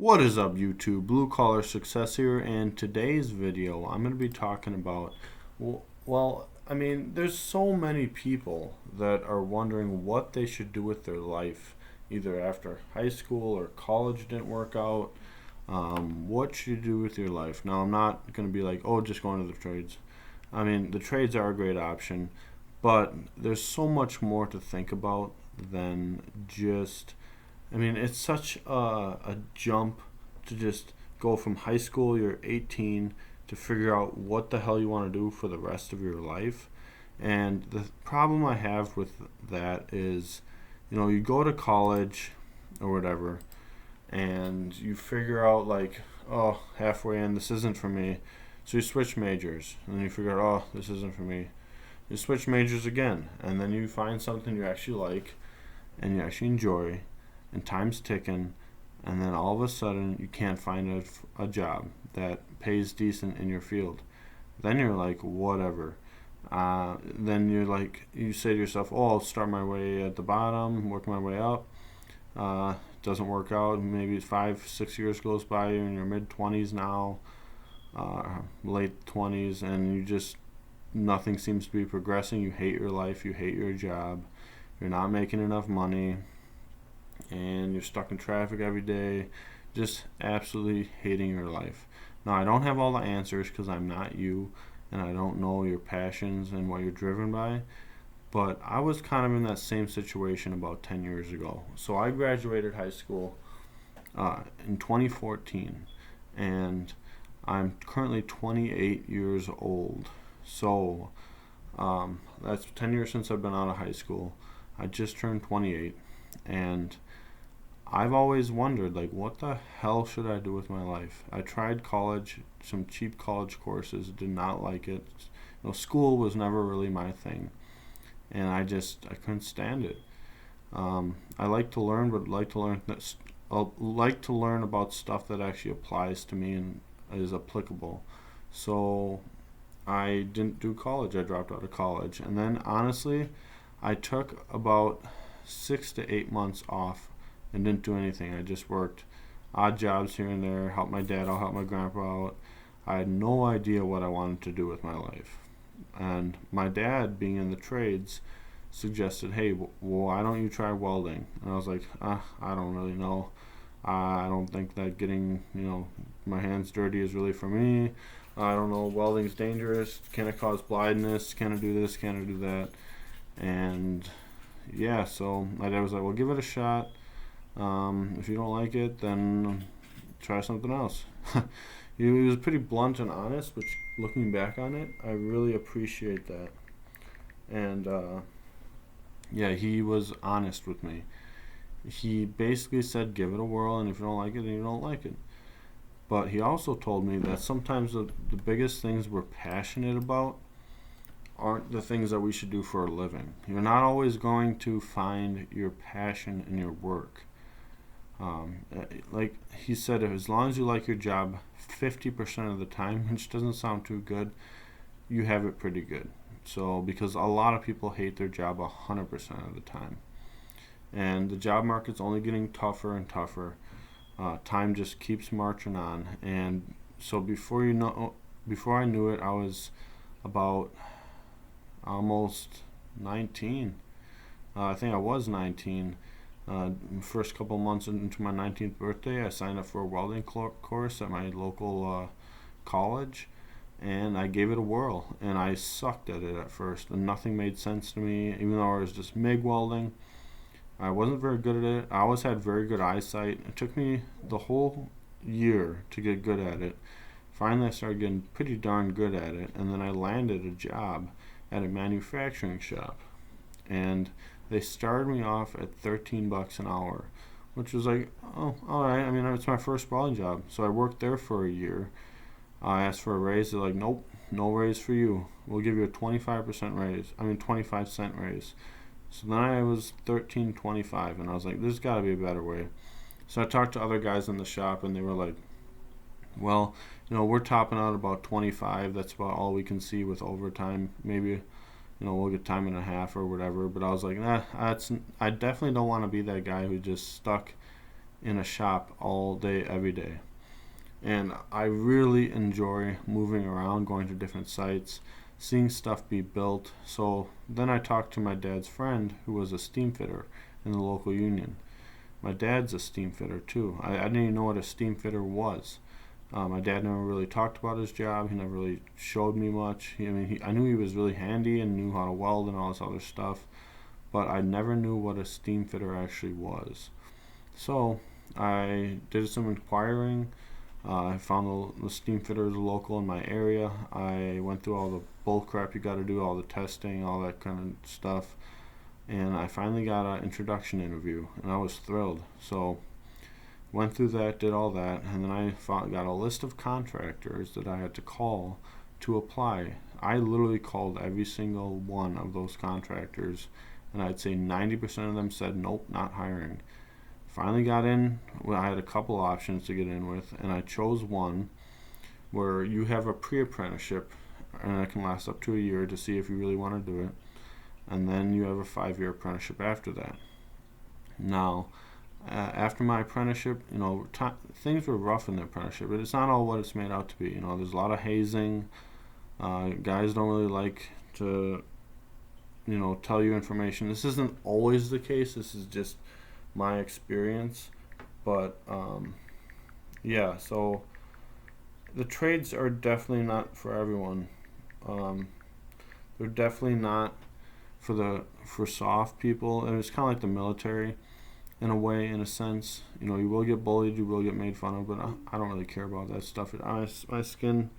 What is up, YouTube? Blue Collar Success here, and today's video I'm going to be talking about, there's so many people that are wondering what they should do with their life, either after high school or college didn't work out. What should you do with your life? Now, I'm not going to be like, oh, just go into the trades. The trades are a great option, but there's so much more to think about than just it's such a jump to just go from high school, you're 18, to figure out what the hell you want to do for the rest of your life. And the problem I have with that is, you go to college or whatever, and you figure out, like, oh, halfway in, this isn't for me. So you switch majors, and then you figure out, oh, this isn't for me. You switch majors again, and then you find something you actually like and you actually enjoy, and time's ticking, and then all of a sudden you can't find a job that pays decent in your field. Then you're like, whatever. Then you say to yourself, oh, I'll start my way at the bottom, work my way up. Doesn't work out. Maybe 5-6 years goes by, you're in your mid-20s now, late 20s, and nothing seems to be progressing. You hate your life, you hate your job, you're not making enough money, and you're stuck in traffic every day, just absolutely hating your life. Now, I don't have all the answers because I'm not you, and I don't know your passions and what you're driven by, but I was kind of in that same situation about 10 years ago. So I graduated high school in 2014, and I'm currently 28 years old. So that's 10 years since I've been out of high school. I just turned 28, and I've always wondered, like, what the hell should I do with my life? I tried college, some cheap college courses, did not like it. School was never really my thing, and I couldn't stand it. I like to learn, but like to learn about stuff that actually applies to me and is applicable. So I didn't do college. I dropped out of college, and then honestly, I took about 6 to 8 months off and didn't do anything. I just worked odd jobs here and there, helped my dad out, helped my grandpa out. I had no idea what I wanted to do with my life. And my dad, being in the trades, suggested, hey, why don't you try welding? And I was like, I don't really know. I don't think that getting, my hands dirty is really for me. I don't know, welding's dangerous. Can it cause blindness? Can I do this? Can I do that? And yeah, so my dad was like, well, give it a shot. If you don't like it, then try something else. He was pretty blunt and honest, which, looking back on it, I really appreciate that. And yeah, he was honest with me. He basically said, give it a whirl, and if you don't like it, then you don't like it. But he also told me that sometimes the biggest things we're passionate about aren't the things that we should do for a living. You're not always going to find your passion in your work. Like he said, as long as you like your job 50% of the time, which doesn't sound too good, you have it pretty good. So, because a lot of people hate their job 100% of the time. And the job market's only getting tougher and tougher. Time just keeps marching on. And so before I knew it, I was about almost 19. I think I was 19. First couple months into my 19th birthday, I signed up for a welding course at my local college, and I gave it a whirl. And I sucked at it at first, and nothing made sense to me, even though I was just MIG welding. I wasn't very good at it. I always had very good eyesight. It took me the whole year to get good at it. Finally, I started getting pretty darn good at it, and then I landed a job at a manufacturing shop, and they started me off at $13 an hour, which was like, oh, all right. It's my first welding job, so I worked there for a year. I asked for a raise. They're like, nope, no raise for you. We'll give you a 25% raise. So then I was $13.25, and I was like, there's got to be a better way. So I talked to other guys in the shop, and they were like, well, we're topping out about 25. That's about all we can see with overtime. Maybe, we'll get time and a half or whatever. But I was like, I definitely don't want to be that guy who just stuck in a shop all day, every day. And I really enjoy moving around, going to different sites, seeing stuff be built. So then I talked to my dad's friend who was a steam fitter in the local union. My dad's a steam fitter too. I didn't even know what a steam fitter was. My dad never really talked about his job. He never really showed me much. I knew he was really handy and knew how to weld and all this other stuff, but I never knew what a steam fitter actually was. So I did some inquiring. I found the steam fitters local in my area. I went through all the bull crap you got to do, all the testing, all that kind of stuff, and I finally got an introduction interview, and I was thrilled. So went through that, did all that, and then I got a list of contractors that I had to call to apply. I literally called every single one of those contractors, and I'd say 90% of them said nope, not hiring. Finally got in. Well, I had a couple options to get in with, and I chose one where you have a pre-apprenticeship, and it can last up to a year to see if you really want to do it, and then you have a 5-year apprenticeship after that. Now, after my apprenticeship, things were rough in the apprenticeship, but it's not all what it's made out to be. There's a lot of hazing. Guys don't really like to, tell you information. This isn't always the case. This is just my experience, but yeah. So the trades are definitely not for everyone. They're definitely not for soft people, and it's kind of like the military. In a way, in a sense, you will get bullied, you will get made fun of, but I don't really care about that stuff. My skin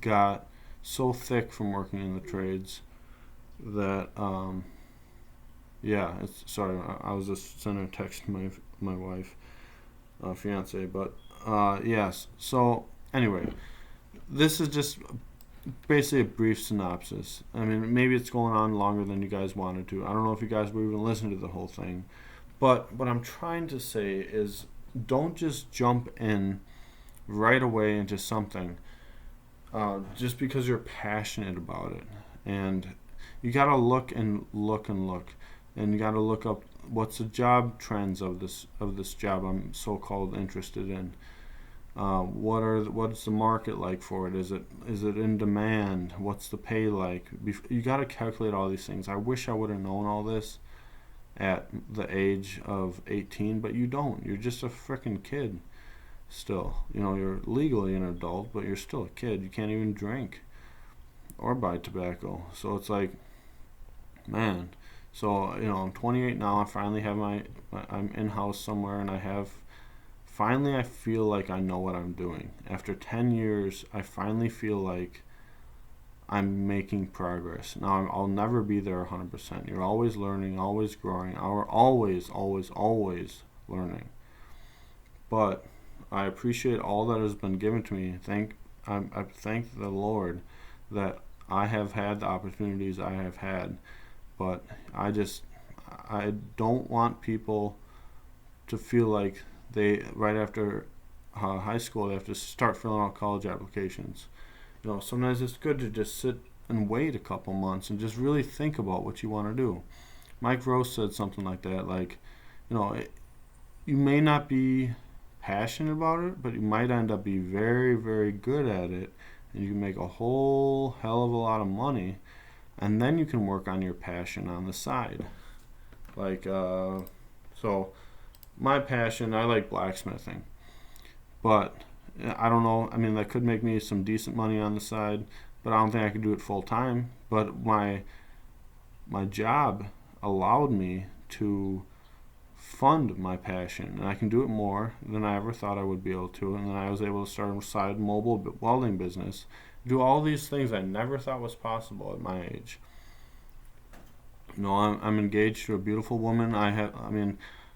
got so thick from working in the trades that, yeah, sorry, I was just sending a text to my wife, fiance, but, yes. So, anyway, this is just basically a brief synopsis. Maybe it's going on longer than you guys wanted to. I don't know if you guys will even listen to the whole thing. But what I'm trying to say is don't just jump in right away into something just because you're passionate about it. And you got to look and look and look. And you got to look up what's the job trends of this job I'm so-called interested in. What's the market like for it? Is it in demand? What's the pay like? You got to calculate all these things. I wish I would have known all this at the age of 18, but you don't. You're just a freaking kid still. You're legally an adult, but you're still a kid. You can't even drink or buy tobacco. So it's like, man. So I'm 28 now. I finally have I'm in house somewhere, and finally, I feel like I know what I'm doing. After 10 years, I finally feel like I'm making progress. Now, I'll never be there 100%. You're always learning, always growing, always learning. But I appreciate all that has been given to me. I thank the Lord that I have had the opportunities I have had. But I don't want people to feel like right after high school they have to start filling out college applications. Sometimes it's good to just sit and wait a couple months and just really think about what you want to do. Mike Rose said something like that, like, you may not be passionate about it, but you might end up being very, very good at it, and you can make a whole hell of a lot of money, and then you can work on your passion on the side. Like, so my passion, I like blacksmithing, but I don't know. That could make me some decent money on the side, but I don't think I could do it full time. But my job allowed me to fund my passion, and I can do it more than I ever thought I would be able to. And then I was able to start a side mobile welding business, do all these things I never thought was possible at my age. I'm engaged to a beautiful woman.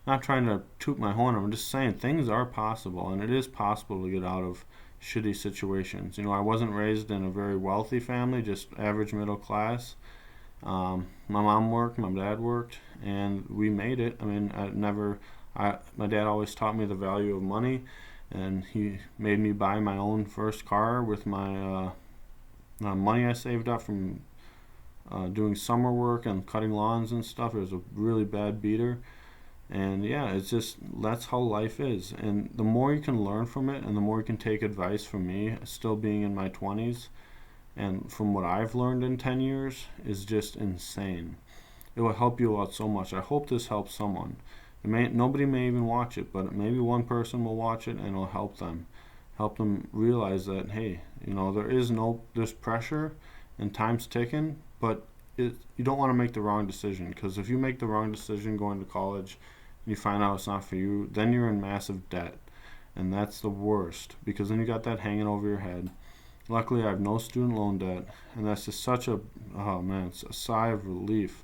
Not trying to toot my horn. I'm just saying things are possible, and it is possible to get out of shitty situations. I wasn't raised in a very wealthy family, just average middle class. My mom worked, my dad worked, and we made it. My dad always taught me the value of money, and he made me buy my own first car with my money I saved up from doing summer work and cutting lawns and stuff. It was a really bad beater. And yeah, it's just, that's how life is. And the more you can learn from it, and the more you can take advice from me, still being in my 20s, and from what I've learned in 10 years, is just insane. It will help you out so much. I hope this helps someone. Nobody may even watch it, but maybe one person will watch it and it'll help them realize that, hey, there's pressure and time's ticking, but you don't want to make the wrong decision, because if you make the wrong decision going to college and you find out it's not for you, then you're in massive debt, and that's the worst, because then you got that hanging over your head. Luckily, I have no student loan debt, and that's just it's a sigh of relief.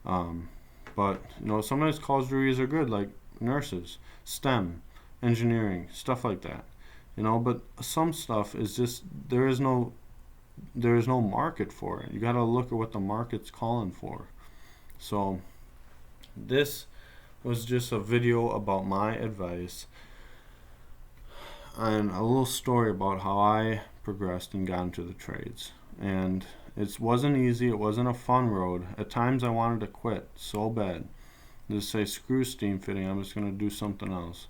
But sometimes college degrees are good, like nurses, STEM, engineering, stuff like that. But some stuff is just, there is no market for it. You got to look at what the market's calling for. So this was just a video about my advice and a little story about how I progressed and got into the trades. And it wasn't easy. It wasn't a fun road. At times I wanted to quit so bad. Just say, screw steam fitting, I'm just going to do something else.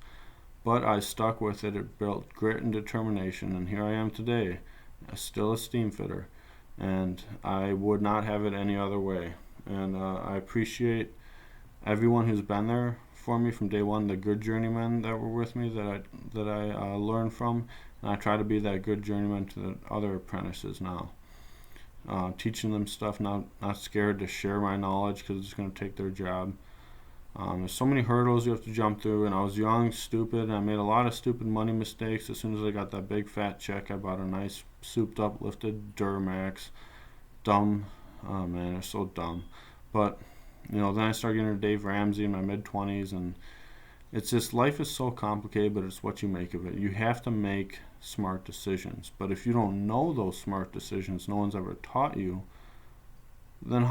But I stuck with it. It built grit and determination, and here I am today, still a steam fitter, and I would not have it any other way. And I appreciate everyone who's been there for me from day one, the good journeymen that were with me that I learned from, and I try to be that good journeyman to the other apprentices now, teaching them stuff, not scared to share my knowledge because it's going to take their job. There's so many hurdles you have to jump through, and I was young, stupid, and I made a lot of stupid money mistakes. As soon as I got that big fat check, I bought a nice souped up lifted Duramax. Dumb. Oh man, they're so dumb. But then I started getting into Dave Ramsey in my mid-20s, and it's just, life is so complicated, but it's what you make of it. You have to make smart decisions, but if you don't know those smart decisions, no one's ever taught you, then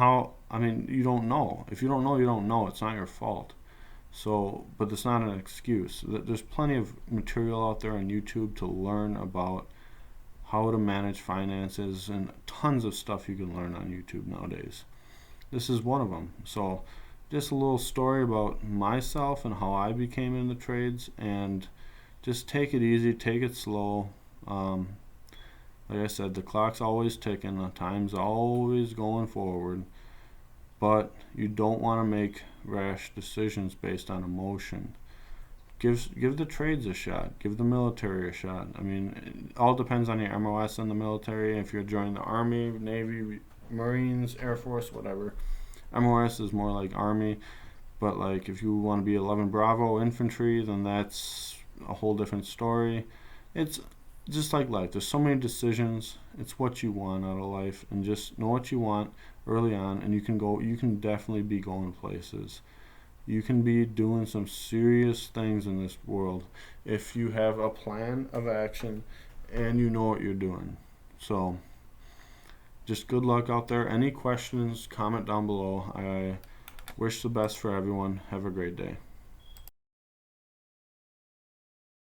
you don't know. If you don't know, you don't know. It's not your fault. So, but it's not an excuse. There's plenty of material out there on YouTube to learn about how to manage finances, and tons of stuff you can learn on YouTube nowadays. This is one of them. So, just a little story about myself and how I became in the trades, and just take it easy, take it slow. Like I said, the clock's always ticking, the time's always going forward, but you don't want to make rash decisions based on emotion. Give the trades a shot. Give the military a shot. It all depends on your MOS in the military. If you're joining the Army, Navy, Marines, Air Force, whatever. MOS is more like Army, but like if you want to be 11 Bravo infantry, then that's a whole different story. It's just like life. There's so many decisions. It's what you want out of life, and just know what you want early on, and you can definitely be going places. You can be doing some serious things in this world if you have a plan of action and you know what you're doing. So just good luck out there. Any questions, comment down below. I wish the best for everyone. Have a great day.